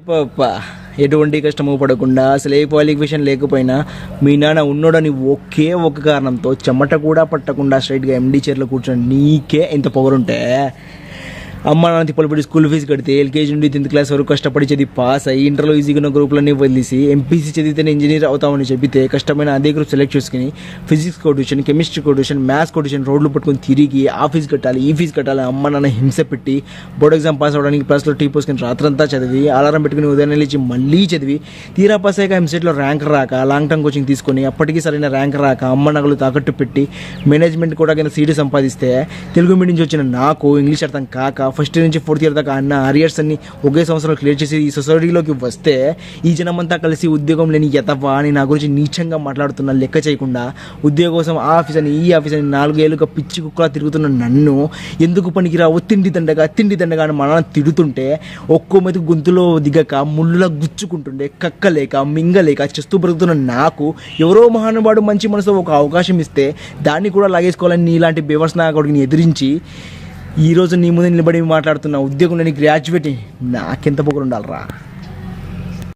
పాప ఎటువంటి కష్టము పడకుండా అసలు ఏ క్వాలిఫికేషన్ లేకపోయినా మీ నాన్న ఉన్నోడని ఒకే ఒక కారణంతో చెమట కూడా పట్టకుండా స్ట్రైట్గా ఎండీ చైర్లో కూర్చొని నీకే ఇంత పొగరుంటే అమ్మ నాన్న తిప్పలు పడి స్కూల్ ఫీజు కడితే ఎల్కేజీ నుండి 10th క్లాస్ వరకు కష్టపడి చదివి పాస్ అయ్యి ఇంటర్లో ఈజీగా ఉన్న గ్రూపులన్నీ వదిలేసి ఎంపీసీ చదివితేనే ఇంజనీర్ అవుతామని చెప్పితే కష్టమైన అదే గ్రూప్ సెలెక్ట్ చేసుకుని physics tuition, chemistry tuition, maths tuition రోడ్లు పట్టుకొని తిరిగి ఆ ఫీజు కట్టాలి ఈ ఫీజు కట్టాలి అమ్మ నాన్న హింస పెట్టి బోర్డ్ ఎగ్జామ్ పాస్ అవ్వడానికి ప్లస్లో టీ పోసుకొని రాత్రంతా చదివి అలారం పెట్టుకుని ఉదయం లేచి మళ్ళీ చదివి తీరా పాస్ అయ్యాక ఎంసెట్లో ర్యాంక్ రాక లాంగ్ టర్మ్ కోచింగ్ తీసుకొని అప్పటికీ సరైన ర్యాంక్ రాక అమ్మ నగలు తాకట్టు పెట్టి మేనేజ్మెంట్ కూడా కింద సీటు సంపాదిస్తే తెలుగు మీడియం నుంచి వచ్చిన నాకు ఇంగ్లీష్ అర్థం కాక ఫస్ట్ ఇయర్ నుంచి 4th ఇయర్ దాకా అన్న అరియర్స్ అన్ని ఒకే సంవత్సరంలో క్లియర్ చేసి ఈ సొసైటీలోకి వస్తే ఈ జనమంతా కలిసి ఉద్యోగం లేని ఎతవా అని నా గురించి నీచంగా మాట్లాడుతున్నా లెక్క చేయకుండా ఉద్యోగం కోసం ఆ ఆఫీస్ అని ఈ ఆఫీస్ అని 4 ఏళ్ళుగా పిచ్చి కుక్కలా తిరుగుతున్న నన్ను ఎందుకు పనికిరావు తిండి దండగా అని మన తిడుతుంటే ఒక్కో మెతుకు గొంతులో దిగక ముళ్ళులా గుచ్చుకుంటుండే కక్కలేక మింగలేక చేస్తూ బ్రతుకుతున్న నాకు ఎవరో మహానుభావుడు మంచి మనసుతో ఒక అవకాశం ఇస్తే దాన్ని కూడా లాగేసుకోవాలని నీలాంటి బేవర్స్ నా కొడుకుని ఎదిరించి ఈరోజు నీ ముందు నిలబడి మాట్లాడుతున్న ఉద్యోగం లేని గ్రాడ్యుయేట్ నాకెంత పొగరు ఉండాలరా.